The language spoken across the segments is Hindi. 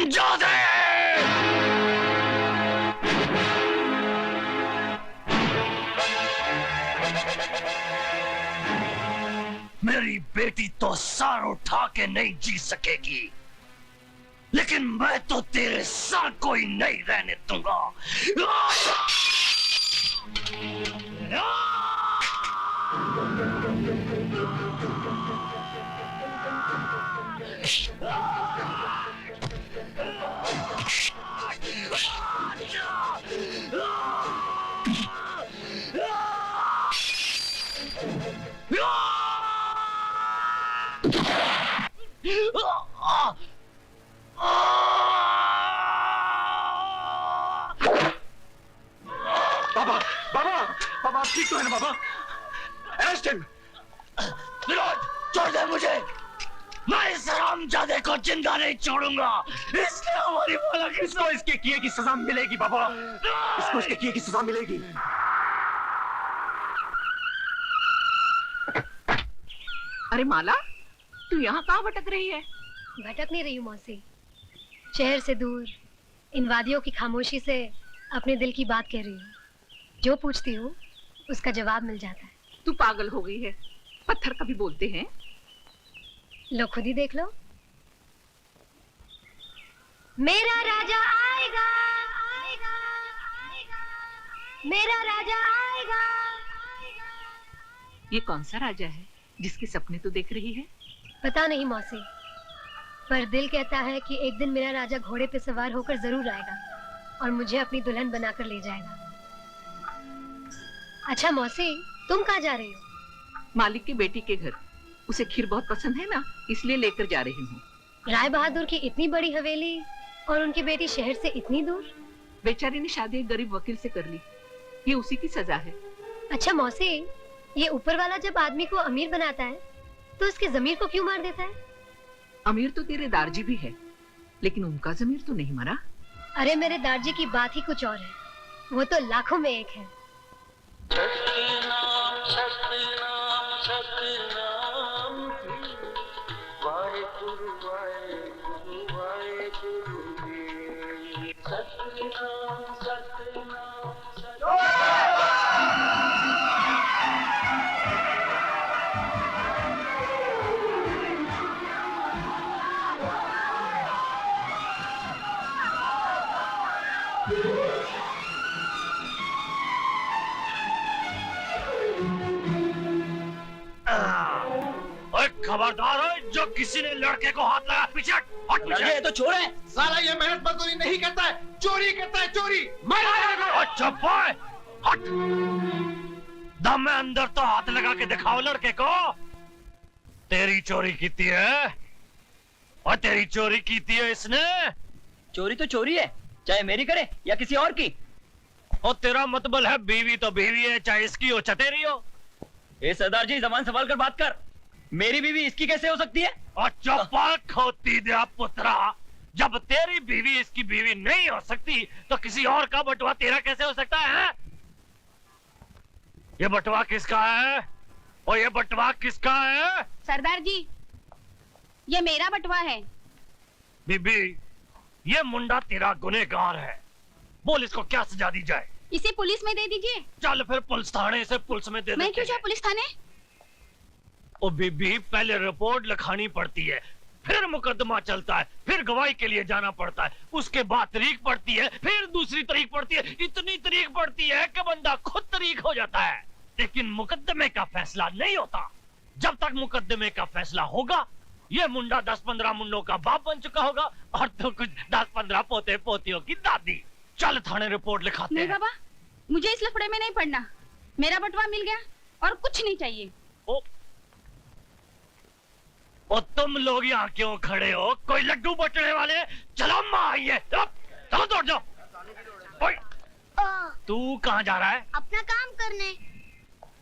हरामजादे! मेरी बेटी तो सर उठा के नहीं जी सकेगी, लेकिन मैं तो तेरे सर को ही नहीं रहने दूंगा। बाबा, बाबा, बाबा ठीक तो है ना बाबा? Arrest him! विनोद, छोड़ दे मुझे। मैं इस हरामजादे को जिंदा नहीं छोड़ूंगा। इसने हमारी माला की इसको इसके किए की सजा मिलेगी बाबा। इसको इसके किए की सजा मिलेगी। अरे माला, तू यहाँ कहाँ भटक रही है? भटक नहीं रही हूँ मौसी, शहर से दूर इन वादियों की खामोशी से अपने दिल की बात कह रही हूँ। जो पूछती हूँ उसका जवाब मिल जाता है। तू पागल हो गई है। पत्थर कभी बोलते हैं? लो खुद ही देख लो। मेरा राजा आएगा, आएगा, आएगा, मेरा राजा आएगा, आएगा। ये कौन सा राजा है जिसके सपने तू देख रही है? पता नहीं मौसी, पर दिल कहता है कि एक दिन मेरा राजा घोड़े पे सवार होकर जरूर आएगा और मुझे अपनी दुल्हन बनाकर ले जाएगा। अच्छा मौसी, तुम कहाँ जा रही हो? मालिक की बेटी के घर। उसे खीर बहुत पसंद है ना, इसलिए लेकर जा रही हूँ। राय बहादुर की इतनी बड़ी हवेली और उनकी बेटी शहर से इतनी दूर? बेचारी ने शादी एक गरीब वकील से कर ली। ये उसी की सजा है। अच्छा मौसी, ये ऊपर वाला जब आदमी को अमीर बनाता है तो उसकी जमीर को क्यों मार देता है? अमीर तो तेरे दारजी भी है, लेकिन उनका जमीर तो नहीं मरा। अरे मेरे दारजी की बात ही कुछ और है, वो तो लाखों में एक है। सतनाम सतनाम सतनाम वाहेगुरु वाहेगुरु वाहेगुरु सतनाम सतनाम खबरदार हो, जो किसी ने लड़के को हाथ लगा पीछे हट, पीछे। ये तो चोर है साला। ये मेहनत मजदूरी नहीं करता है, चोरी करता है, चोरी। अच्छा हट। दम में अंदर तो हाथ लगा के दिखाओ लड़के को। तेरी चोरी की है और तेरी चोरी की है इसने। चोरी तो चोरी है, चाहे मेरी करे या किसी और की। और तेरा मतलब है बीवी तो बीवी है, चाहे इसकी हो चाहे तेरी हो। ए सरदार जी, जबान संभाल कर बात कर। मेरी बीवी इसकी कैसे हो सकती है? अच्छा खोती दे पुत्रा, जब तेरी बीवी इसकी बीवी नहीं हो सकती तो किसी और का बटुआ तेरा कैसे हो सकता है? ये बटुआ किसका है? और ये बटुआ किसका है? सरदार जी, ये मेरा बटुआ है। बीबी, ये मुंडा तेरा गुनहगार है, बोल इसको क्या सजा दी जाए? इसे पुलिस में दे दीजिए। चल फिर पुलिस थाने से पुलिस में दे। मैं क्यों जाऊं पुलिस थाने? ओ बीबी, पहले रिपोर्ट लिखानी पड़ती है, फिर मुकदमा चलता है, फिर गवाही के लिए जाना पड़ता है, उसके बाद तारीख पड़ती है, फिर दूसरी तारीख पड़ती है, इतनी तारीख पड़ती है कि बंदा खुद तारीख हो जाता है। लेकिन मुकदमे का फैसला नहीं होता। जब तक मुकदमे का फैसला होगा, ये मुंडा 10-15 मुंडों का बाप बन चुका होगा और तो कुछ 10-15 पोते पोतियों की दादी। चल थाने रिपोर्ट लिखाते हैं। नहीं बाबा, मुझे इस लफड़े में नहीं पड़ना। मेरा बटुआ मिल गया और कुछ नहीं चाहिए। और तुम लोग यहाँ क्यों खड़े हो? कोई लड्डू बटने वाले? चलो माँ आइए, चलो दौड़ जाओ। तू कहाँ जा रहा है? अपना काम करने।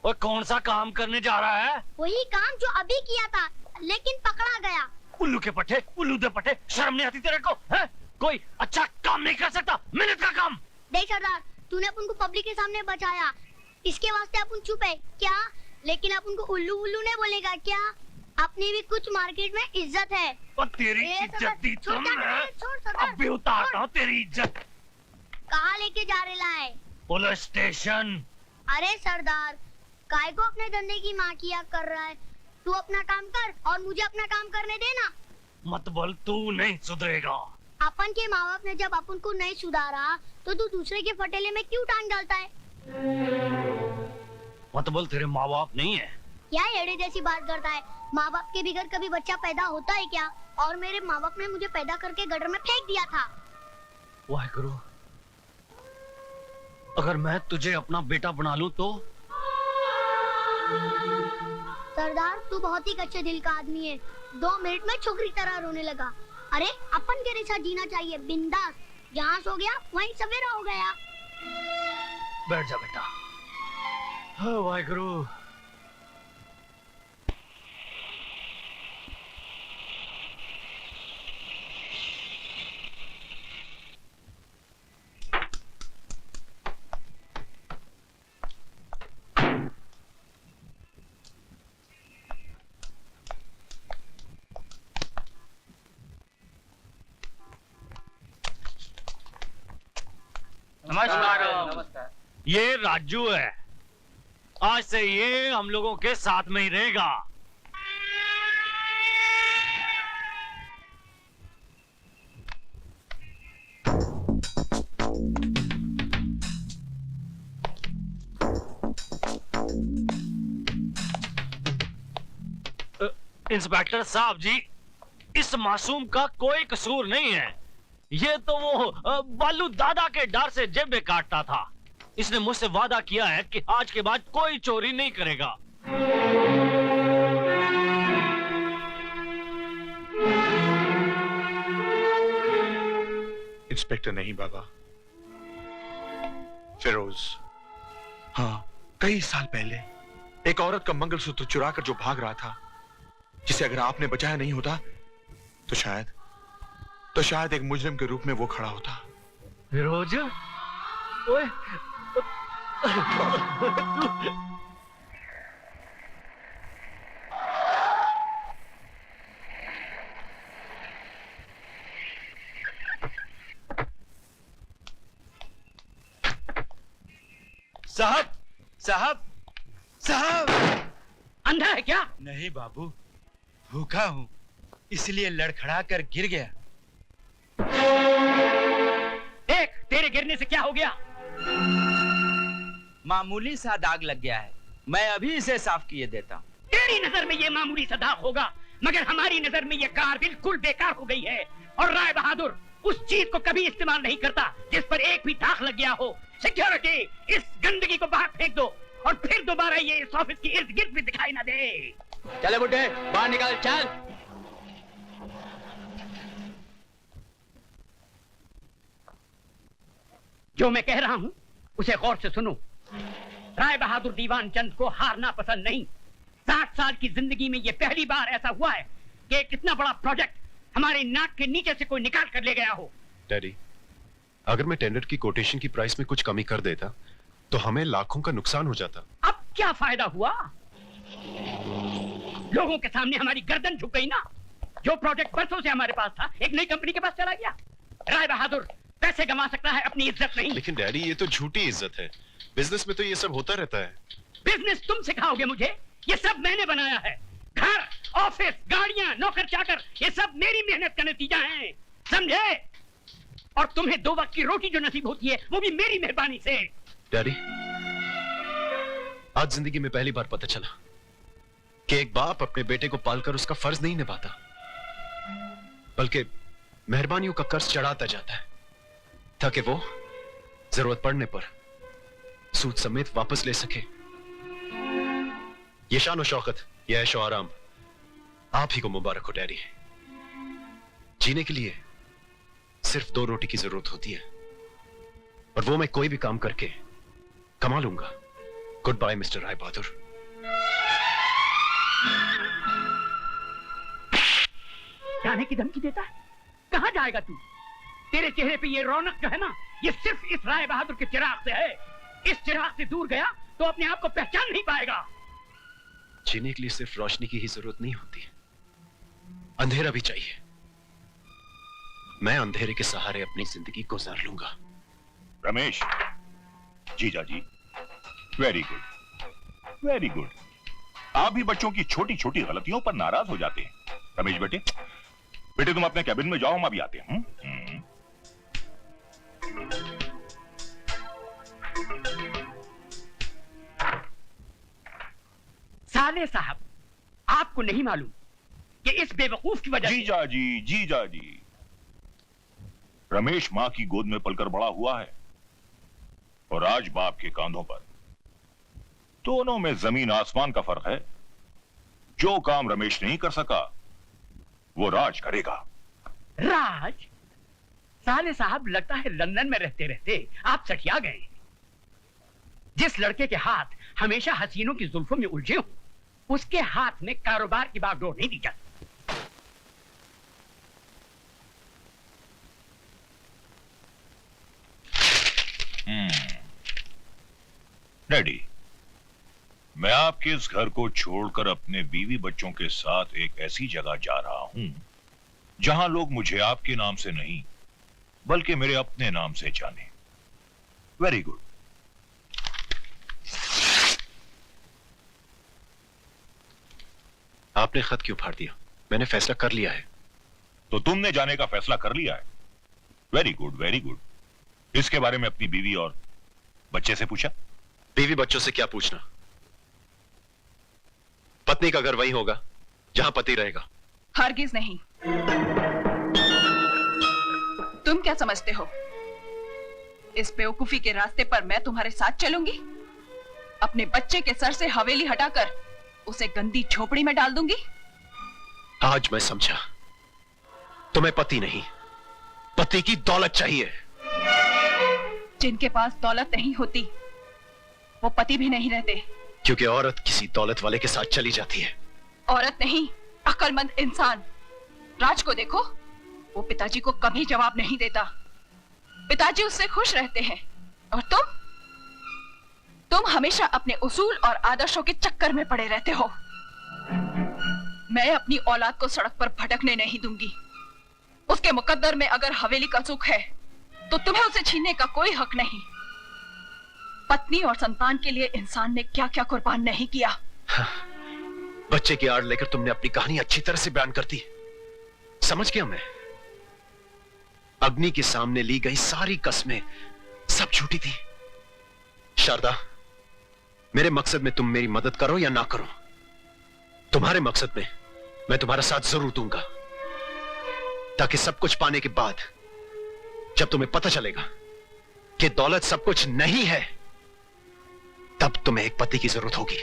और कौन सा काम करने जा रहा है? वही काम जो अभी किया था, लेकिन पकड़ा गया। उल्लू के पट्टे, उल्लू दे पट्टे, शर्म नहीं आती तेरे को? है? कोई अच्छा काम नहीं कर सकता? मेहनत का काम। देख सरदार, तूने अपन को पब्लिक के सामने बचाया, इसके वास्ते अपन चुप है क्या? लेकिन अपन को उल्लू उल्लू नहीं बोलेगा क्या? अपनी भी कुछ मार्केट में इज्जत है। और तेरी ए, इज्जत सरदार, दी छोड़ तुमने, सरदार, छोड़ सरदार, अब भी उतारता हूँ तेरी इज्जत। कहाँ लेके जा रहे है? Police station. अरे सरदार, काय को अपने धंधे की माँ की याद कर रहा है? तू अपना काम कर और मुझे अपना काम करने देना। मत बोल, तू नहीं सुधरेगा। अपन के माँ बाप ने जब अपन को नहीं सुधारा तो तू दूसरे के फटेले में क्यों टांग डालता है? मत बोल, तेरे माँ बाप नहीं है। क्या एड़े जैसी बात करता है? माँ बाप के बिगड़ कभी बच्चा पैदा होता है क्या? और मेरे माँ बाप ने मुझे पैदा करके गटर में फेंक दिया था। वाहेगुरु, अगर मैं तुझे अपना बेटा बना लूं तो? सरदार, तू बहुत ही कच्चे दिल का आदमी है। 2 मिनट में छोकरी तरह रोने लगा। अरे अपन के जैसा जीना चाहिए, बिंदास। जहाँ सो गया वहीं सवेरा हो गया। बैठ जा बेटा। हाँ, वाहेगुरु। नमस्कार। ये राजू है। आज से ये हम लोगों के साथ में ही रहेगा। इंस्पेक्टर साहब जी, इस मासूम का कोई कसूर नहीं है। ये तो वो बालू दादा के डर से जेबें काटता था। इसने मुझसे वादा किया है कि आज के बाद कोई चोरी नहीं करेगा। इंस्पेक्टर नहीं बाबा, फिरोज। हाँ, कई साल पहले एक औरत का मंगलसूत्र चुरा कर जो भाग रहा था, जिसे अगर आपने बचाया नहीं होता तो शायद एक मुजरिम के रूप में वो खड़ा होता। फिरोज, ओए, साहब, साहब, साहब। अंधा है क्या? नहीं बाबू, भूखा हूँ, इसलिए लड़खड़ा कर गिर गया। देख, तेरे गिरने से क्या हो गया? मामूली सा दाग लग गया है, मैं अभी इसे साफ किए देता हूँ। तेरी नजर में ये मामूली सा दाग होगा, मगर हमारी नजर में ये कार बिल्कुल बेकार हो गई है। और राय बहादुर उस चीज को कभी इस्तेमाल नहीं करता जिस पर एक भी दाग लग गया हो। सिक्योरिटी, इस गंदगी को बाहर फेंक दो और फिर दोबारा ये इस ऑफिस की इर्द गिर्द भी दिखाई ना दे। चले बुड्ढे, बाहर निकाल, चल। जो मैं कह रहा हूं उसे गौर से सुनो। राय बहादुर दीवान चंद को हारना पसंद नहीं। 60 साल की जिंदगी में ये पहली बार ऐसा हुआ है कि कितना बड़ा प्रोजेक्ट हमारे नाक के नीचे से कोई निकाल कर ले गया हो। डैडी, अगर मैं टेंडर की कोटेशन की प्राइस में कुछ कमी कर देता तो हमें लाखों का नुकसान हो जाता। अब क्या फायदा हुआ? लोगों के सामने हमारी गर्दन झुक गई ना। जो प्रोजेक्ट बरसों से हमारे पास था, एक नई कंपनी के पास चला गया। राय बहादुर पैसे कमा सकता है, अपनी इज्जत नहीं। लेकिन डैडी, ये तो झूठी इज्जत है। बिजनेस में तो ये सब होता रहता है। बिजनेस तुम सिखाओगे मुझे? ये सब मैंने बनाया है। घर, ऑफिस, गाड़ियां, नौकर चाकर, ये सब मेरी मेहनत का नतीजा है, समझे? और तुम्हें 2 वक्त की रोटी जो नसीब होती है वो भी मेरी मेहरबानी से। डैडी, आज जिंदगी में पहली बार पता चला कि एक बाप अपने बेटे को पालकर उसका फर्ज नहीं निभाता, बल्कि मेहरबानियों का कर्ज चढ़ाता जाता है ताकि वो जरूरत पड़ने पर सूद समेत वापस ले सके। ये शान और शौकत, ये ऐशो आराम आप ही को मुबारक हो डैडी। जीने के लिए सिर्फ 2 रोटी की जरूरत होती है, और वो मैं कोई भी काम करके कमा लूंगा। Good bye mister Rai Bahadur. जाने की धमकी देता है? कहां जाएगा तू? तेरे चेहरे पे ये रौनक जो है ना, ये सिर्फ इस राय बहादुर के चिराग से है। इस चिराग से दूर गया तो अपने आप को पहचान नहीं पाएगा। जीने के लिए सिर्फ रोशनी की ही जरूरत नहीं होती, अंधेरा भी चाहिए। मैं अंधेरे के सहारे अपनी जिंदगी गुजार लूंगा। रमेश, जीजा जी, वेरी गुड, वेरी गुड। आप भी बच्चों की छोटी छोटी गलतियों पर नाराज हो जाते हैं। रमेश बेटे, बेटे तुम अपने कैबिन में जाओ, हम अभी आते हैं। साले साहब, आपको नहीं मालूम कि इस बेवकूफ की वजह जीजा जी, जीजा जी, रमेश मां की गोद में पलकर बड़ा हुआ है और आज बाप के कांधों पर। दोनों में जमीन आसमान का फर्क है। जो काम रमेश नहीं कर सका वो राज करेगा। राज? साले साहब, लगता है लंदन में रहते रहते आप सठिया गए। जिस लड़के के हाथ हमेशा हसीनों की जुल्फों में उलझे हों, उसके हाथ में कारोबार की बागडोर नहीं दी जाती। डैडी, मैं आपके इस घर को छोड़कर अपने बीवी बच्चों के साथ एक ऐसी जगह जा रहा हूं जहां लोग मुझे आपके नाम से नहीं बल्कि मेरे अपने नाम से जाने। Very good. आपने खत क्यों फाड़ दिया? मैंने फैसला कर लिया है। तो तुमने जाने का फैसला कर लिया है? Very good, very good. इसके बारे में अपनी बीवी और बच्चे से पूछा? बीवी बच्चों से क्या पूछना? पत्नी का घर वही होगा जहां पति रहेगा। हरगिज नहीं। तुम क्या समझते हो, इस बेवकूफी के रास्ते पर मैं तुम्हारे साथ चलूंगी? अपने बच्चे के सर से हवेली हटाकर उसे गंदी झोपड़ी में डाल दूंगी? आज मैं समझा, तुम्हें पति नहीं, पति की दौलत चाहिए। जिनके पास दौलत नहीं होती वो पति भी नहीं रहते। क्योंकि औरत किसी दौलत वाले के साथ चली जाती है। औरत नहीं, अक्लमंद इंसान। राज को देखो, वो पिताजी को कभी जवाब नहीं देता। पिताजी उससे खुश रहते हैं और तुम हमेशा अपने उसूल और आदर्शों के चक्कर में पड़े रहते हो। मैं अपनी औलाद को सड़क पर भटकने नहीं दूंगी। उसके मुकद्दर में अगर हवेली का सुख है तो तुम्हें उसे छीनने का कोई हक नहीं। पत्नी और संतान के लिए इंसान ने क्या क्या कुर्बान नहीं किया। हाँ, बच्चे की आड़ लेकर तुमने अपनी कहानी अच्छी तरह से बयान कर दी। समझ गया मैं। अग्नि के सामने ली गई सारी कस्में सब झूठी थी। शारदा, मेरे मकसद में तुम मेरी मदद करो या ना करो, तुम्हारे मकसद में मैं तुम्हारा साथ जरूर दूंगा, ताकि सब कुछ पाने के बाद जब तुम्हें पता चलेगा कि दौलत सब कुछ नहीं है, तब तुम्हें एक पति की जरूरत होगी।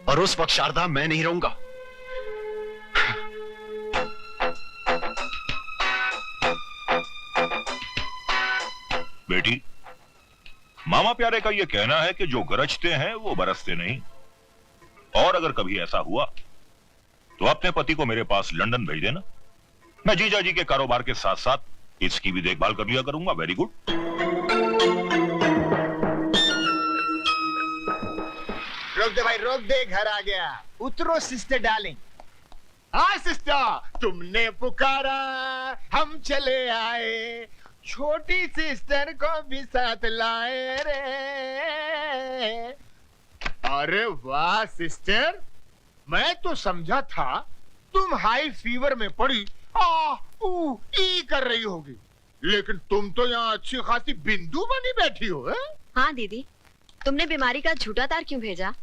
और उस वक्त शारदा, मैं नहीं रहूंगा। बेटी, मामा प्यारे का यह कहना है कि जो गरजते हैं वो बरसते नहीं। और अगर कभी ऐसा हुआ तो अपने पति को मेरे पास लंदन भेज देना। मैं जीजा जी के कारोबार के साथ साथ इसकी भी देखभाल कर लिया करूंगा। Very good. रोक दे भाई, रोक दे, घर आ गया। उतरो सिस्टर डार्लिंग। हाँ सिस्टर, तुमने पुकारा हम चले आए, छोटी सिस्टर को भी साथ लाए रे। अरे वाह सिस्टर, मैं तो समझा था तुम हाई फीवर में पड़ी ई कर रही होगी, लेकिन तुम तो यहाँ अच्छी खासी बिंदु बनी बैठी हो। है? हाँ दीदी, तुमने बीमारी का झूठा तार क्यों भेजा?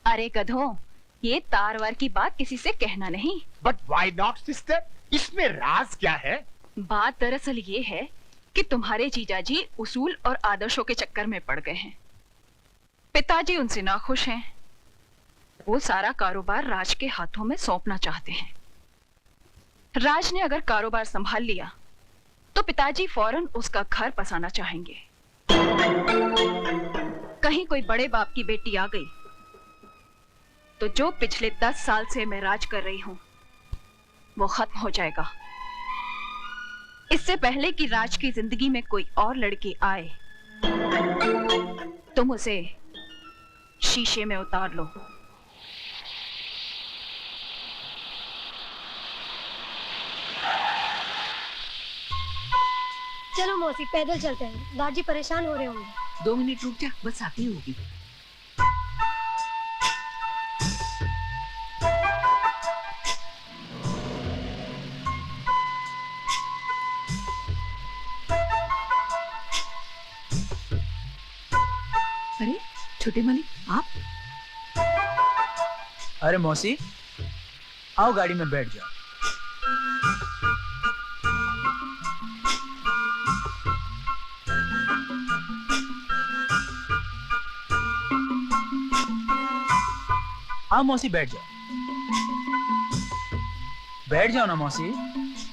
अरे गधों, ये तार वार की बात किसी से कहना नहीं। बट व्हाई नॉट सिस्टर, इसमें राज क्या है? बात दरअसल ये है कि तुम्हारे जीजाजी उसूल और आदर्शों के चक्कर में पड़ गए हैं। पिताजी उनसे नाखुश हैं। वो सारा कारोबार राज के हाथों में सौंपना चाहते हैं। राज ने अगर कारोबार संभाल लिया तो पिताजी फौरन उसका घर बसाना चाहेंगे। कहीं कोई बड़े बाप की बेटी आ गई तो जो पिछले 10 साल से मैं राज कर रही हूं वो खत्म हो जाएगा। इससे पहले कि राज की जिंदगी में कोई और लड़की आए, तुम उसे शीशे में उतार लो। चलो मौसी पैदल चलते हैं, दादी परेशान हो रहे होंगे। 2 मिनट रुक जा, बस आती होगी। अरे छोटे मालिक आप? अरे मौसी, आओ गाड़ी में बैठ जाओ। आओ मौसी बैठ जाओ। बैठ जाओ ना मौसी।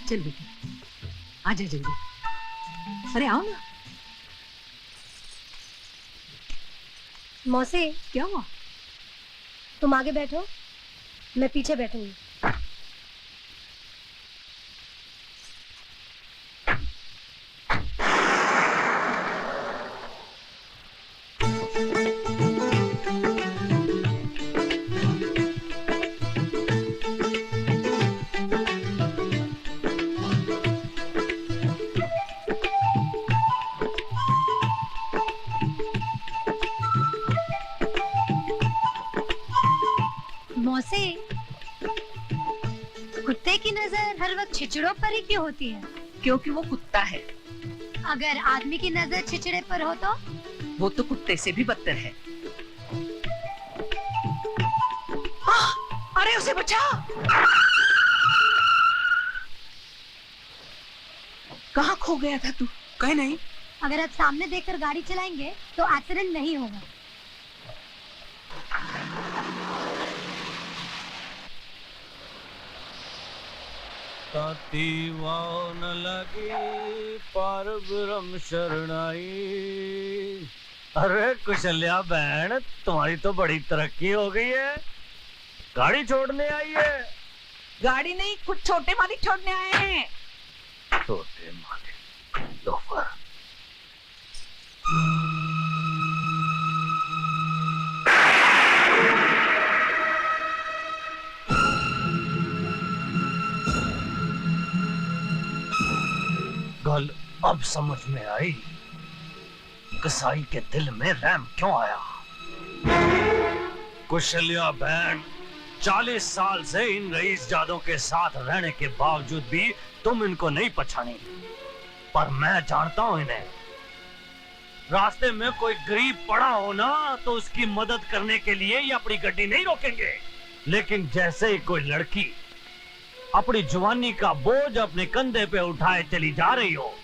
चल बेटी, आजा जल्दी। अरे आओ ना। मौसी क्या हुआ? तुम आगे बैठो, मैं पीछे बैठूंगी। मौसी, कुत्ते की नजर हर वक्त छिचड़ों पर ही क्यों होती है? क्योंकि वो कुत्ता है। अगर आदमी की नजर छिचड़े पर हो तो? वो तो कुत्ते से भी बदतर है। अरे उसे बचा। कहाँ खो गया था तू? कहीं नहीं। अगर आप सामने देखकर गाड़ी चलाएंगे तो एक्सीडेंट नहीं होगा। ताती वाव न लगी पार ब्रह्म शरणाई। अरे कुशल्या बहन, तुम्हारी तो बड़ी तरक्की हो गई है, गाड़ी छोड़ने आई है। गाड़ी नहीं, कुछ छोटे मालिक छोड़ने आए हैं। छोटे मालिक लोफर। गल अब समझ में आई, कसाई के दिल में रहम क्यों आया। कुशल्या बहन, 40 साल से इन रईस जादों के साथ रहने के बावजूद भी तुम इनको नहीं पहचानी, पर मैं जानता हूं इन्हें। रास्ते में कोई गरीब पड़ा हो ना तो उसकी मदद करने के लिए ये अपनी गड्डी नहीं रोकेंगे, लेकिन जैसे ही कोई लड़की अपनी जवानी का बोझ अपने कंधे पे उठाए चली जा रही हो,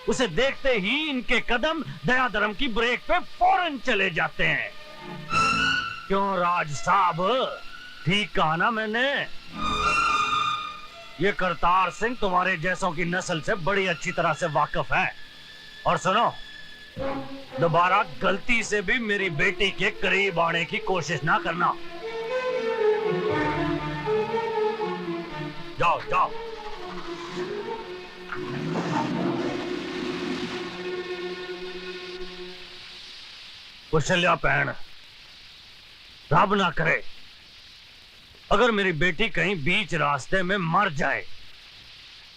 उसे देखते ही इनके कदम दया धर्म की ब्रेक पे फौरन चले जाते हैं। क्यों राज साहब, ठीक कहा ना मैंने? ये करतार सिंह तुम्हारे जैसों की नस्ल से बड़ी अच्छी तरह से वाकिफ है। और सुनो, दोबारा गलती से भी मेरी बेटी के करीब आने की कोशिश ना करना। जाओ जाओ। कुशल्या बहन, रब ना करे अगर मेरी बेटी कहीं बीच रास्ते में मर जाए,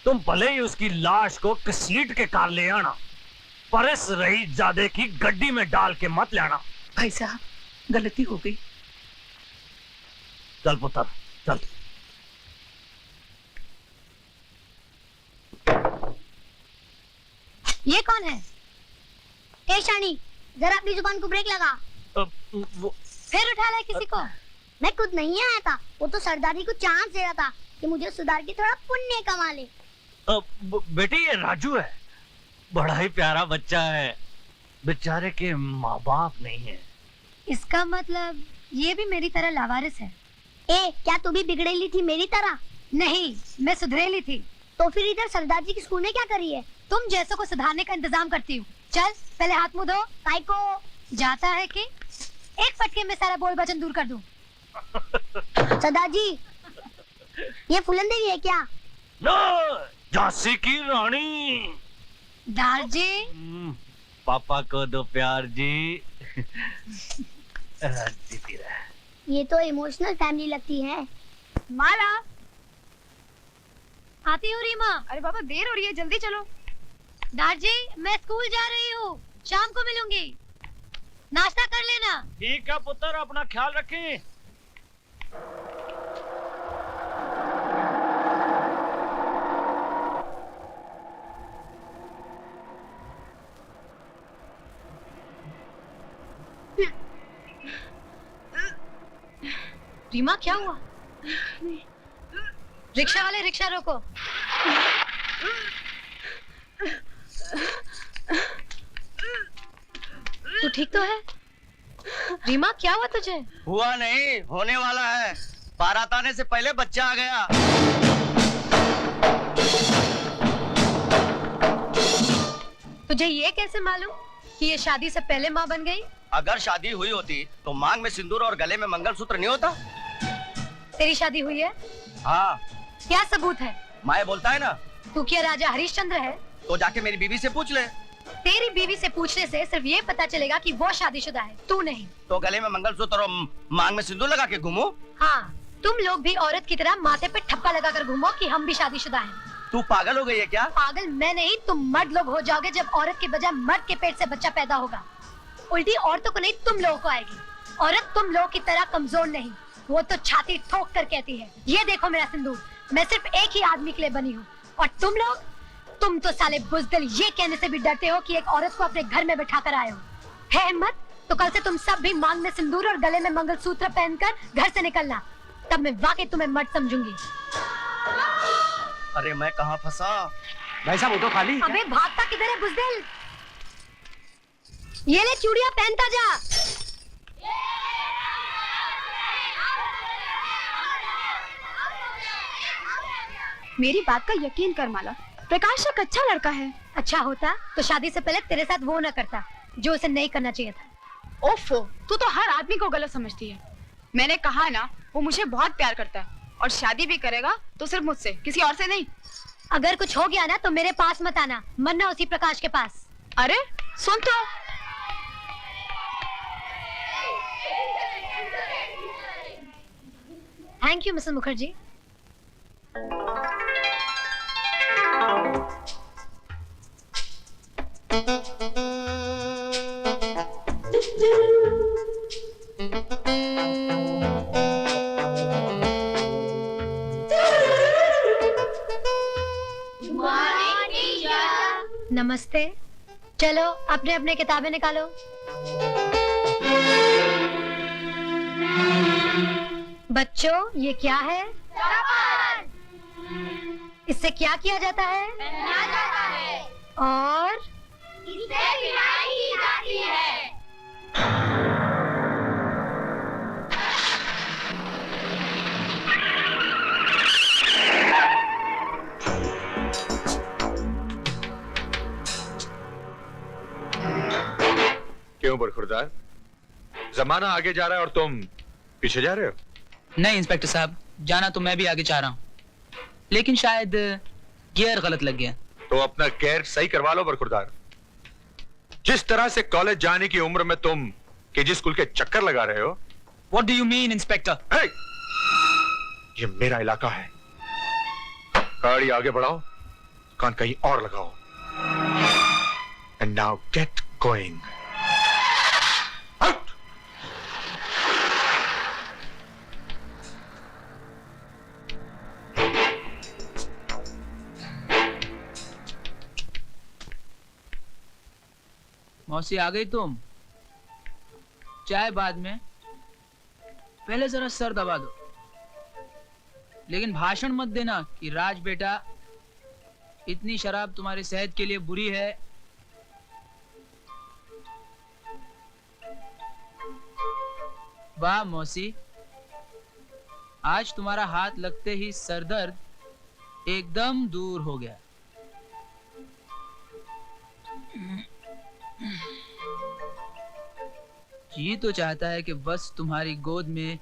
तुम भले ही उसकी लाश को घसीट के कार ले आना, पर इस रईसजादे की गड्डी में डाल के मत ले आना। भाई साहब, गलती हो गई। चल पुत्र चल। ये कौन है? ए शानी, जरा अपनी जुबान को ब्रेक लगा। फिर उठा लाए किसी को? मैं खुद नहीं आया था, वो तो सरदारी को चांस दे रहा था कि मुझे सुधार के थोड़ा पुण्य कमा ले। बेटी ये राजू है, बड़ा ही प्यारा बच्चा है, बेचारे के माँ बाप नहीं है। इसका मतलब ये भी मेरी तरह लावारिस है। ए, क्या तू भी बिगड़ेली थी मेरी तरह? नहीं, मैं सुधरेली थी। तो फिर इधर सरदार जी की स्कूल में क्या करी है? तुम जैसों को सुधारने का इंतजाम करती हूँ। चल पहले हाथ मुंह धो। काय को जाता है कि एक फटके में सारा बोल वचन दूर कर दूं। सरदार जी, ये फूलन देवी है क्या? नो, झांसी की रानी। दार जी, पापा को दो प्यार जी। जीती रहे। ये तो इमोशनल फैमिली लगती है। माला, आती हूँ रीमा। अरे बाबा देर हो रही है, जल्दी चलो। दादी मैं स्कूल जा रही हूँ, शाम को मिलूंगी, नाश्ता कर लेना। ठीक है पुत्र, अपना ख्याल रखें। रीमा क्या हुआ? रिक्शा वाले रिक्शा रोको। तू ठीक तो है? रीमा क्या हुआ तुझे? हुआ नहीं, होने वाला है। बारात आने से पहले बच्चा आ गया। तुझे ये कैसे मालूम कि ये शादी से पहले माँ बन गई? अगर शादी हुई होती तो मांग में सिंदूर और गले में मंगलसूत्र नहीं होता। तेरी शादी हुई है? हाँ। क्या सबूत है? माए बोलता है ना। तू क्या राजा हरिश्चंद्र है? तो जाके मेरी बीवी से पूछ ले। तेरी बीवी से पूछने से सिर्फ ये पता चलेगा कि वो शादीशुदा है, तू नहीं। तो गले में मंगलसूत्र और मांग में सिंदूर लगा के घूमो। हाँ, तुम लोग भी औरत की तरह माथे पे ठप्पा लगा कर घूमो कि हम भी शादीशुदा हैं। तू पागल हो गई है क्या? पागल मैं नहीं, तुम मर्द लोग हो जाओगे जब औरत के बजाय मर्द के पेट से बच्चा पैदा होगा। उल्टी औरतों को नहीं, तुम लोगों को आएगी। औरत तुम लोगों की तरह कमजोर नहीं, वो तो छाती ठोक कर कहती है, ये देखो मेरा सिंदूर, मैं सिर्फ एक ही आदमी के लिए बनी हूँ। और तुम तो साले बुज़दिल ये कहने से भी डरते हो कि एक औरत को अपने घर में बिठा कर आए हो। है हिम्मत तो कल से तुम सब भी मांग में सिंदूर और गले में मंगलसूत्र पहनकर घर से निकलना, तब मैं वाकई तुम्हें मर्द समझूंगी। अरे मैं कहाँ फंसा? भाई साहब वो तो खाली। अबे भागता किधर है बुज़दिल? ये ले चूड़ियां पहनता जा। मेरी बात का यकीन कर माला, प्रकाश एक अच्छा लड़का है। अच्छा होता तो शादी से पहले तेरे साथ वो न करता जो उसे नहीं करना चाहिए था। ओफो, तू तो हर आदमी को गलत समझती है। मैंने कहा ना, वो मुझे बहुत प्यार करता है और शादी भी करेगा तो सिर्फ मुझसे, किसी और से नहीं। अगर कुछ हो गया ना तो मेरे पास मत आना, मरना उसी प्रकाश के पास। अरे सुन तो। Thank you mister Mukherjee. नमस्ते। चलो अपने अपने किताबें निकालो। बच्चों ये क्या है? इससे क्या किया जाता है? और इससे बिनाई की जाती है। क्यों बरखुरदार, जमाना आगे जा रहा है और तुम पीछे जा रहे हो? नहीं इंस्पेक्टर साहब, जाना तो मैं भी आगे चाह रहा हूँ, लेकिन शायद गियर गलत लग गया। तो अपना गियर सही करवा लो बरखुरदार। जिस तरह से कॉलेज जाने की उम्र में तुम केजी स्कूल के चक्कर लगा रहे हो। What do you mean, inspector? hey! ये मेरा इलाका है। गाड़ी आगे बढ़ाओ, कान कहीं और लगाओ। And now get going. मौसी आ गई तुम? चाय बाद में, पहले जरा सर दबा दो। लेकिन भाषण मत देना कि राज बेटा इतनी शराब तुम्हारी सेहत के लिए बुरी है। वाह मौसी, आज तुम्हारा हाथ लगते ही सरदर्द एकदम दूर हो गया। जी तो चाहता है कि बस तुम्हारी गोद में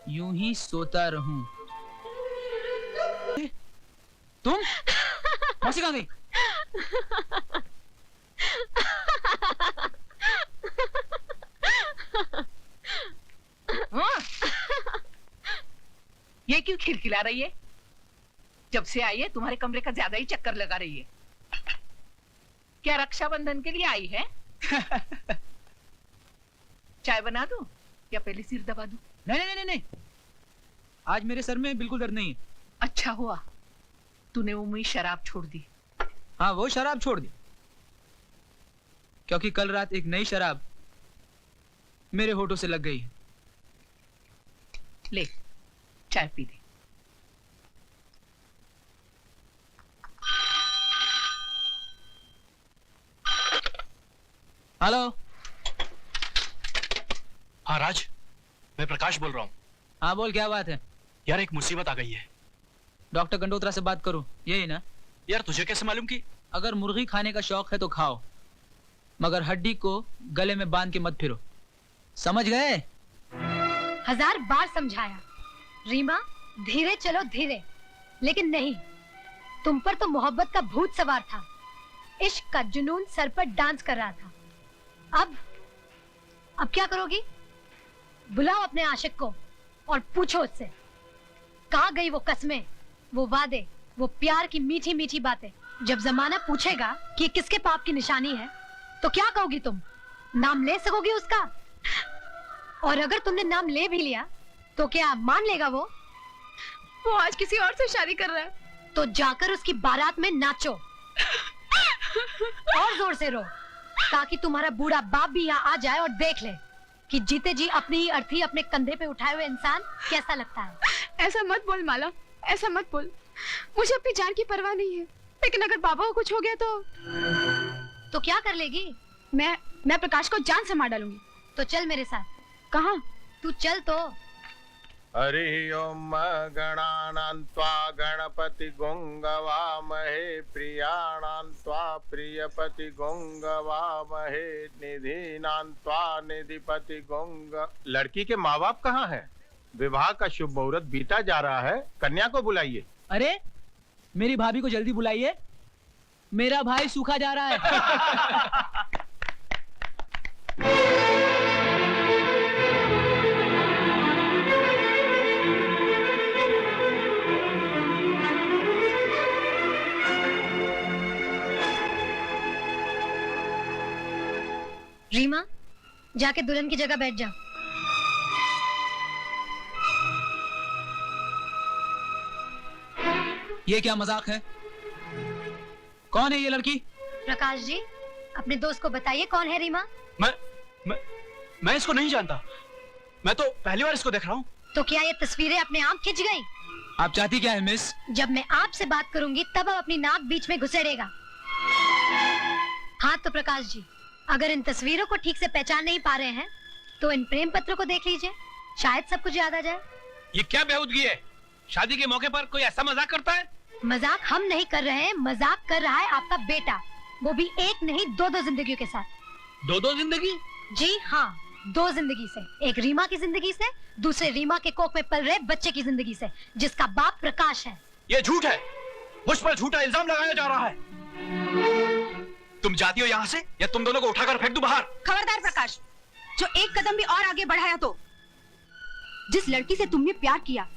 यूं ही सोता रहूं। तुम मौसी कहाँ गई? ये क्यों खिलखिला रही है? जब से आई है तुम्हारे कमरे का ज्यादा ही चक्कर लगा रही है। क्या रक्षाबंधन के लिए आई है? चाय बना दूं या पहले सिर दबा दूं? नहीं नहीं नहीं नहीं, आज मेरे सर में बिल्कुल दर्द नहीं है। अच्छा हुआ तूने उम्मीद शराब छोड़ दी। हाँ, वो शराब छोड़ दी, क्योंकि कल रात एक नई शराब मेरे होठों से लग गई। ले चाय पी दे। हेलो। हाँ राज, मैं प्रकाश बोल रहा हूँ। हाँ बोल, क्या बात है? यार एक मुसीबत आ गई है। डॉक्टर गंडोत्रा से बात करूं, यही ना? यार तुझे कैसे मालूम कि? अगर मुर्गी खाने का शौक है तो खाओ, मगर हड्डी को गले में बांध के मत फिरो, समझ गए? 1000 बार समझाया रीमा, धीरे चलो धीरे, लेकिन नहीं, तुम पर तो मोहब्बत का भूत सवार था, इश्क का जुनून सर पर डांस कर रहा था। अब क्या करोगी? बुलाओ अपने आशिक को और पूछो उससे, कहाँ गई वो कस्में, वो वादे, वो प्यार की मीठी मीठी बातें। जब जमाना पूछेगा कि किसके पाप की निशानी है, तो क्या कहोगी तुम? नाम ले सकोगी उसका? और अगर तुमने नाम ले भी लिया तो क्या मान लेगा वो? वो आज किसी और से शादी कर रहा है। तो जाकर उसकी बारात में नाचो और जोर से रो, ताकि तुम्हारा बूढ़ा बाप भी यहाँ आ जाए और देख ले कि जीते जी अपनी ही अर्थी अपने कंधे पे उठाए हुए इंसान कैसा लगता है। ऐसा मत बोल माला, ऐसा मत बोल। मुझे अपनी जान की परवाह नहीं है, लेकिन अगर बाबा को कुछ हो गया तो क्या कर लेगी? मैं प्रकाश को जान से मार डालूंगी। तो चल मेरे साथ। कहाँ? तू चल तो। हरि ओम गणानान्त्वा गणपति गोंगवामहे प्रियाणान्त्वा प्रियपति गोंगवामहे निधीनान्त्वा निधिपति गोंग। लड़की के माँ बाप कहाँ हैं? विवाह का शुभ मुहूर्त बीता जा रहा है, कन्या को बुलाइए। अरे मेरी भाभी को जल्दी बुलाइए, मेरा भाई सूखा जा रहा है। रीमा, जाके दुल्हन की जगह बैठ जाओ। ये क्या मजाक है? कौन है ये लड़की? प्रकाश जी, अपने दोस्त को बताइए कौन है रीमा। मैं इसको नहीं जानता, मैं तो पहली बार इसको देख रहा हूँ। तो क्या ये तस्वीरें अपने आप खिंच गई? आप चाहती क्या है मिस? जब मैं आपसे बात करूंगी तब आप अपनी नाक बीच में घुसेड़ेगा। हाँ तो प्रकाश जी, अगर इन तस्वीरों को ठीक से पहचान नहीं पा रहे हैं तो इन प्रेम पत्रों को देख लीजिए, शायद सब कुछ याद आ जाए। ये क्या बेहूदगी है? शादी के मौके पर कोई ऐसा मजाक करता है? मजाक हम नहीं कर रहे हैं, मजाक कर रहा है आपका बेटा, वो भी एक नहीं 2-2 जिंदगियों के साथ। 2-2 जिंदगी? जी हाँ, 2 जिंदगी से, एक रीमा की जिंदगी से, दूसरे रीमा के कोख में पल रहे बच्चे की जिंदगी से, जिसका बाप प्रकाश है। ये झूठ है, मुझ पर झूठा इल्जाम लगाया जा रहा है। तुम जाती हो यहाँ से या तुम दोनों को उठाकर फेंक दूं बाहर। खबरदार प्रकाश, जो एक कदम भी और आगे बढ़ाया तो। जिस लड़की से तुमने प्यार किया,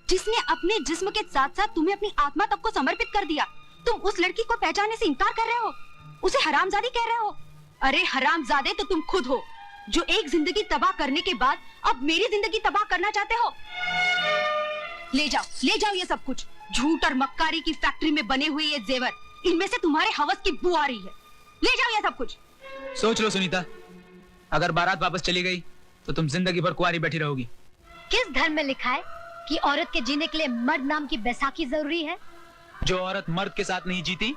जिसने अपने जिस्म के साथ साथ तुम्हें अपनी आत्मा तक को समर्पित कर दिया, तुम उस लड़की को पहचानने से इनकार कर रहे हो, उसे हरामजादी कह रहे हो। अरे हरामजादे तो तुम खुद हो, जो एक जिंदगी तबाह करने के बाद अब मेरी जिंदगी तबाह करना चाहते हो। ले जाओ ये सब कुछ, झूठ और मक्कारी की फैक्ट्री में बने हुए ये जेवर, इनमें से तुम्हारे हवस की बू आ रही है। ले जाओ ये सब कुछ। सोच लो सुनीता, अगर बारात वापस चली गई तो तुम जिंदगी भर कुंवारी बैठी रहोगी। किस धर्म में लिखा है कि औरत के जीने के लिए मर्द नाम की बैसाखी जरूरी है? जो औरत मर्द के साथ नहीं जीती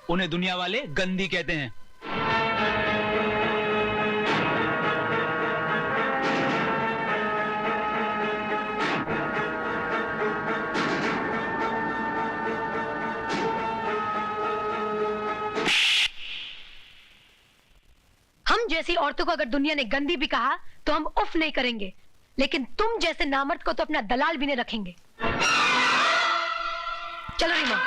उन्हें दुनिया वाले गंदी कहते हैं। हम जैसी औरतों को अगर दुनिया ने गंदी भी कहा तो हम उफ नहीं करेंगे, लेकिन तुम जैसे नामर्द को तो अपना दलाल भी नहीं रखेंगे। चलो रीमा।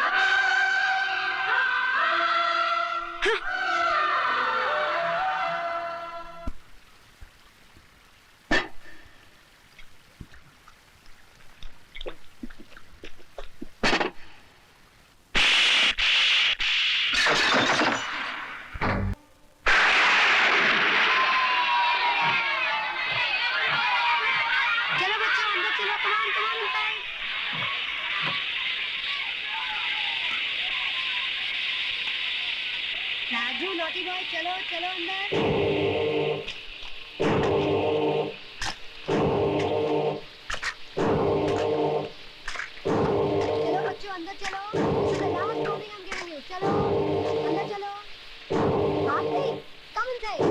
राजू नॉटी बॉय चलो चलो अंदर। चलो बच्चों अंदर चलो। Last warning I'm giving you. चलो अंदर चलो। आरती come inside.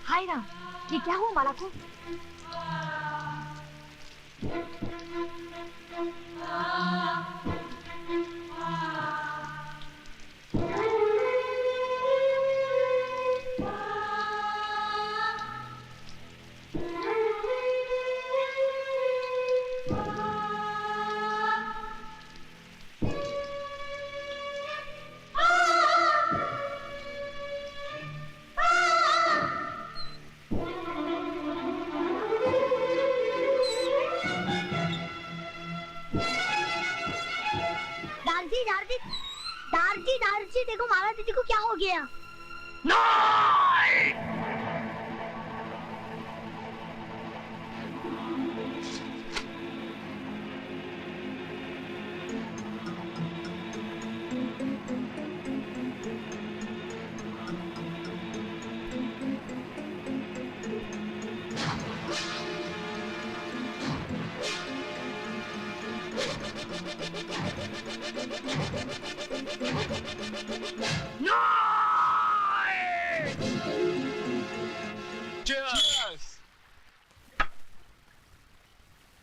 हाय राम, ये क्या हुआ माला को? दारजी देखो माला दीदी को क्या हो गया?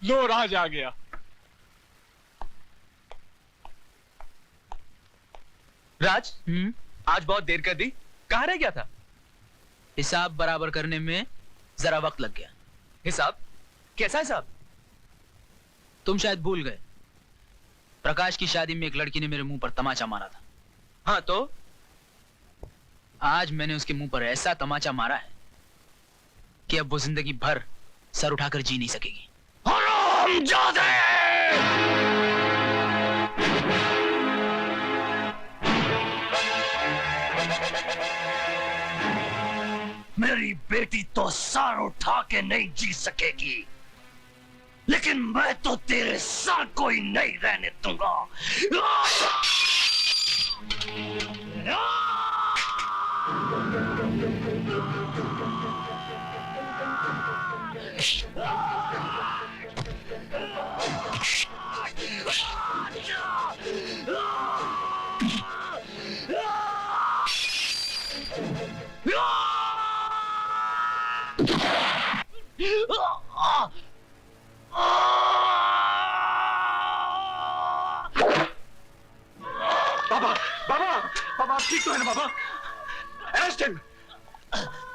लो राज आ गया। राज आज बहुत देर कर दी, कहाँ रह गया था? हिसाब बराबर करने में जरा वक्त लग गया। हिसाब? कैसा हिसाब? तुम शायद भूल गए, प्रकाश की शादी में एक लड़की ने मेरे मुंह पर तमाचा मारा था। हाँ तो आज मैंने उसके मुंह पर ऐसा तमाचा मारा है कि अब वो जिंदगी भर सर उठाकर जी नहीं सकेगी। हरामजादे! मेरी बेटी तो सर उठा के नहीं जी सकेगी, लेकिन मैं तो तेरे सर को ही नहीं रहने दूंगा। बाबा बाबा बाबा ठीक तो है ना बाबा? Arrest him.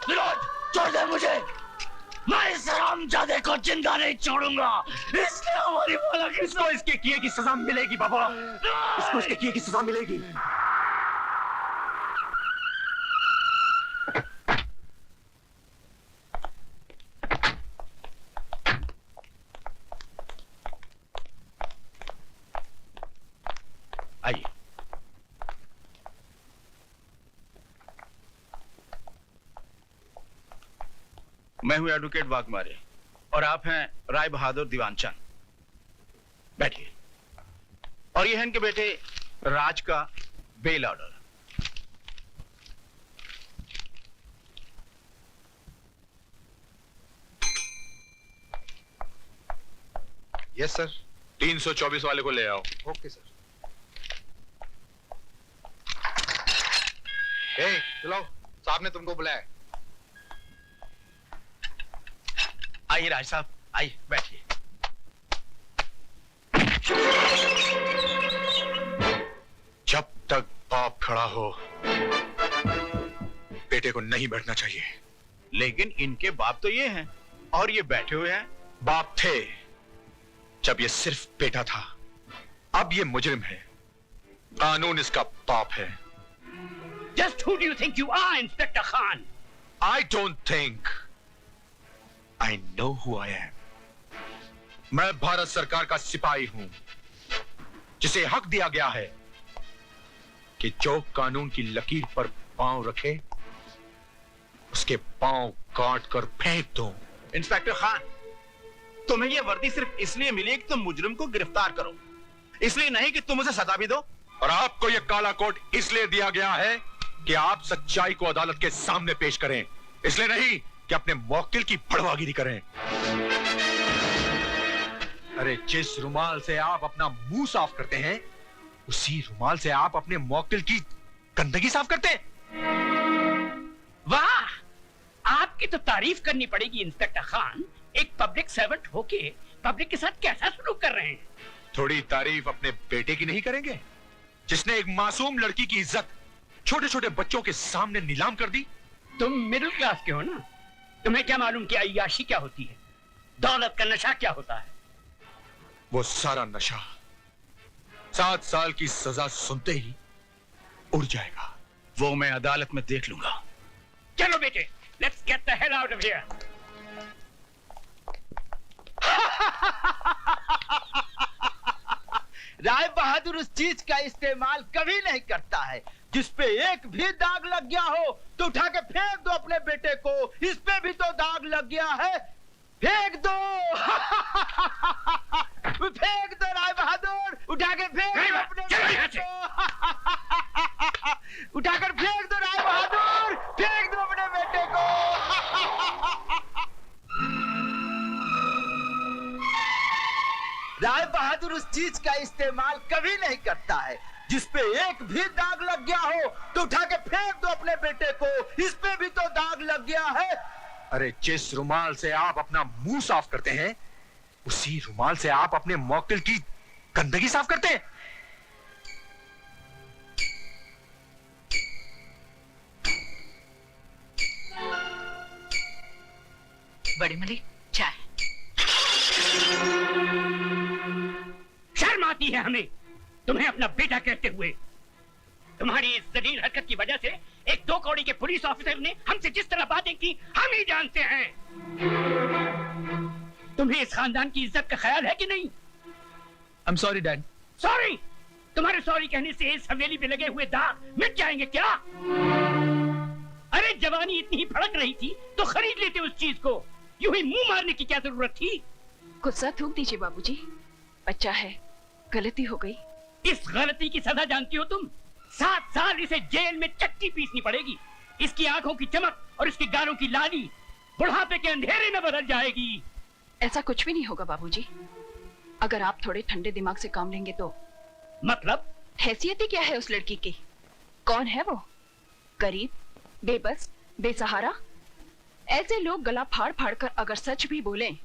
विरोध छोड़ दे मुझे, मैं इस हरामजादे को जिंदा नहीं छोड़ूंगा। इसने हमारी माला की इसको इसके किए की सजा मिलेगी बाबा, इसको इसके किए की सजा मिलेगी। आइए। मैं हूं एडवोकेट वाघमारे और आप हैं राय बहादुर दीवानचंद। बैठिए। और ये है इनके बेटे राज का बेल ऑर्डर। Yes sir. 324 वाले को ले आओ। Okay sir. चलो, साहब ने तुमको बुलाया। आइए राज साहब, आइए बैठिए। जब तक बाप खड़ा हो बेटे को नहीं बैठना चाहिए। लेकिन इनके बाप तो ये हैं और ये बैठे हुए हैं। बाप थे जब ये सिर्फ बेटा था, अब ये मुजरिम है, कानून इसका बाप है। Just who do you think you are, Inspector Khan? I don't think. I know who I am. मैं भारत सरकार का सिपाही हूं, जिसे हक दिया गया है कि जो कानून की लकीर पर पांव रखे, उसके पांव काट कर फेंक दो। इंस्पेक्टर खान, तुम्हें यह वर्दी सिर्फ इसलिए मिली कि तुम मुजरिम को गिरफ्तार करो, इसलिए नहीं कि तुम उसे सजा भी दो। और आपको यह काला कोट इसलिए दिया गया है कि आप सच्चाई को अदालत के सामने पेश करें, इसलिए नहीं कि अपने मौकिल की बड़वागिरी करें। अरे जिस रुमाल से आप अपना मुंह साफ करते हैं, उसी रुमाल से आप अपने मौकिल की गंदगी साफ करते हैं। वाह, आपकी तो तारीफ करनी पड़ेगी इंस्पेक्टर खान। एक पब्लिक सर्वेंट होके पब्लिक के साथ कैसा सलूक कर रहे हैं। थोड़ी तारीफ अपने बेटे की नहीं करेंगे, जिसने एक मासूम लड़की की इज्जत छोटे छोटे बच्चों के सामने नीलाम कर दी। तुम मिडिल क्लास के हो ना, तुम्हें क्या मालूम कि अय्याशी क्या होती है, दौलत का नशा क्या होता है। वो सारा नशा 7 साल की सजा सुनते ही उड़ जाएगा। वो मैं अदालत में देख लूंगा। चलो बेटे, let's get the hell out of here. Rai Bahadur उस चीज का इस्तेमाल कभी नहीं करता है जिस पे एक भी दाग लग गया हो तो उठा के फेंक दो अपने बेटे को। इस पे भी तो दाग लग गया है, फेंक दो। फेंक दो राय बहादुर, उठा के फेंक दो अपने बेटे को। उठाकर फेंक दो राय बहादुर, फेंक दो अपने बेटे को। राय बहादुर उस चीज का इस्तेमाल कभी नहीं करता है जिस पे एक भी दाग लग गया हो तो उठा के फेंक दो अपने बेटे को। इस पे भी तो दाग लग गया है। अरे जिस रुमाल से आप अपना मुंह साफ करते हैं, उसी रुमाल से आप अपने मौकिल की गंदगी साफ करते हैं। बड़ी मलिक, चाय। शर्म आती है हमें तुम्हें अपना बेटा कहते हुए। तुम्हारी इस जलील हरकत की वजह से एक 2 कौड़ी के पुलिस ऑफिसर ने हमसे जिस तरह बातें की हम ही जानते हैं। तुम्हें इस खानदान की इज्जत का ख्याल है कि नहीं? I'm sorry, Dad. सॉरी? तुम्हारे सॉरी कहने से इस हवेली पे लगे हुए दाग मिट जाएंगे क्या? अरे जवानी इतनी ही भड़क रही थी तो खरीद लेते उस चीज को। यूं ही मुंह मारने की क्या जरूरत थी? गुस्सा थूक दीजिए बाबूजी, बच्चा है, गलती हो गई। इस गलती की सजा जानती हो तुम? 7 साल इसे जेल में चक्की पीसनी पड़ेगी। इसकी आंखों की चमक और इसके गालों की लाली बुढ़ापे के अंधेरे में बदल जाएगी। ऐसा कुछ भी नहीं होगा बाबूजी, अगर आप थोड़े ठंडे दिमाग से काम लेंगे तो। मतलब? हैसियत ही क्या है उस लड़की की? कौन है वो? गरीब, बेबस, बेसहारा। ऐसे लोग गला फाड़ फाड़ कर अगर सच भी बोलें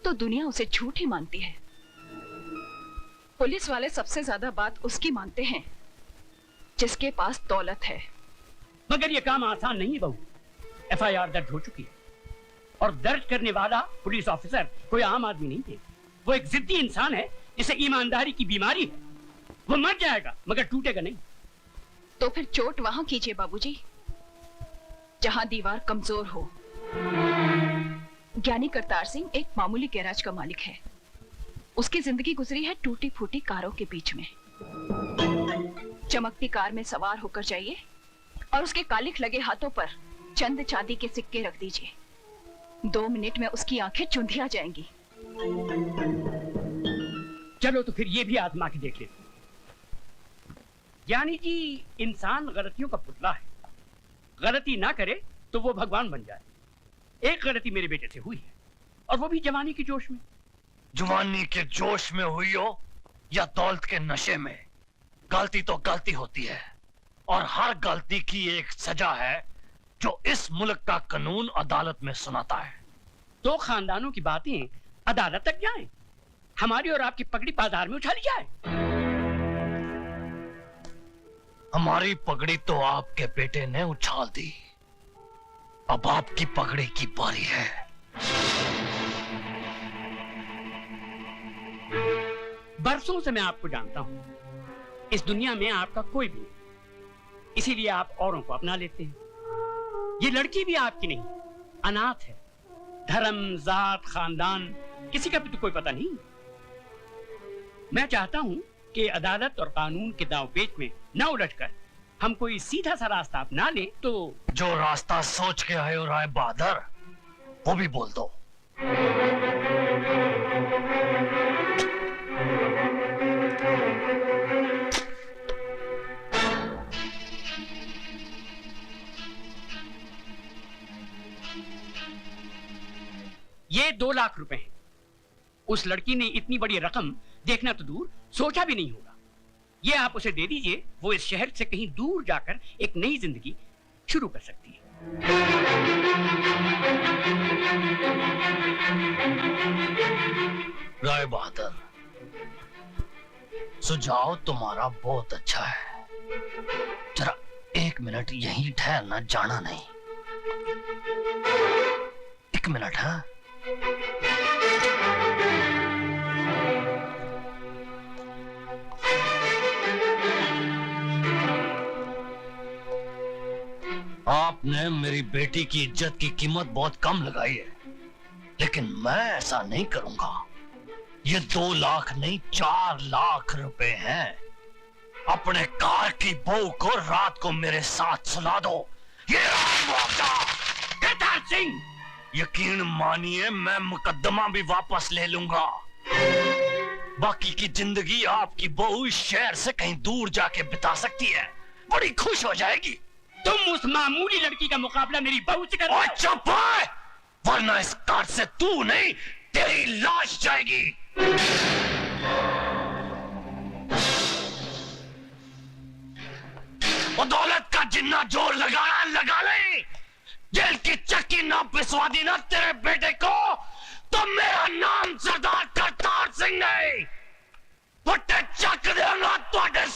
तो दुनिया उसे झूठ ही मानती है। पुलिस वाले सबसे ज्यादा बात उसकी मानते हैं जिसके पास दौलत है। मगर ये काम आसान नहीं है बहू। FIR दर्ज हो चुकी है और दर्ज करने वाला पुलिस ऑफिसर कोई आम आदमी नहीं थे। वो एक जिद्दी इंसान है जिसे ईमानदारी की बीमारी है। वो मर जाएगा मगर टूटेगा नहीं। तो फिर चोट वहां कीजिए बाबूजी जहां दीवार कमजोर हो। ज्ञानी करतार सिंह एक मामूली गैराज का मालिक है। उसकी जिंदगी गुजरी है टूटी फूटी कारों के बीच में। चमकती कार में सवार होकर जाइए और उसके कालिख लगे हाथों पर चंद चांदी के सिक्के रख दीजिए। 2 मिनट में उसकी आंखें चुंधिया जाएंगी। चलो तो फिर ये भी आजमा के देख लेते। ज्ञानी जी इंसान गलतियों का पुतला है। गलती ना करे तो वो भगवान बन जाए। एक गलती मेरे बेटे से हुई है और वो भी जवानी के जोश में। जवानी के जोश में हुई हो या दौलत के नशे में, गलती तो गलती होती है और हर गलती की एक सजा है जो इस मुल्क का कानून अदालत में सुनाता है। 2 खानदानों की बातें अदालत तक जाएं, हमारी और आपकी पगड़ी बाजार में उछाली जाए। हमारी पगड़ी तो आपके बेटे ने उछाल दी, अब आपकी पगड़ी की बारी है। बरसों से मैं आपको जानता हूं। इस दुनिया में आपका कोई भी नहीं। इसीलिए आप औरों को अपना लेते हैं। ये लड़की भी आपकी नहीं, अनाथ है। धर्म, जात, खानदान किसी का भी तो कोई पता नहीं। मैं चाहता हूं कि अदालत और कानून के दांवपेच में न उलझकर हम कोई सीधा सा रास्ता अपना ले तो। जो रास्ता सोच के आए हो राय बहादुर, वो भी बोल दो। ये 2 लाख रुपए हैं। उस लड़की ने इतनी बड़ी रकम देखना तो दूर, सोचा भी नहीं होगा। ये आप उसे दे दीजिए, वो इस शहर से कहीं दूर जाकर एक नई जिंदगी शुरू कर सकती है। राय बहादुर, सुझाव तुम्हारा बहुत अच्छा है। जरा 1 मिनट यहीं ठहरना, जाना नहीं। 1 मिनट। हाँ, आपने मेरी बेटी की इज्जत की कीमत बहुत कम लगाई है, लेकिन मैं ऐसा नहीं करूंगा। ये 2 लाख नहीं, 4 लाख रुपए हैं। अपने कार की बहू को रात को मेरे साथ सुला दो। ये मुआवजा। केदार सिंह, यकीन मानिए मैं मुकदमा भी वापस ले लूंगा। बाकी की जिंदगी आपकी बहू इस शहर से कहीं दूर जाके बिता सकती है, बड़ी खुश हो जाएगी। तुम उस मामूली लड़की का मुकाबला मेरी बहू से कर। चुप है, वरना इस कार से तू नहीं, तेरी लाश जाएगी। और दौलत का जिन्ना जोर लगाना लगा ले। जेल की चक्की ना पिसवा दी ना तेरे बेटे को, तो मेरा नाम सरदार करतार सिंह नहीं। पट्टे चक देना तुहाडे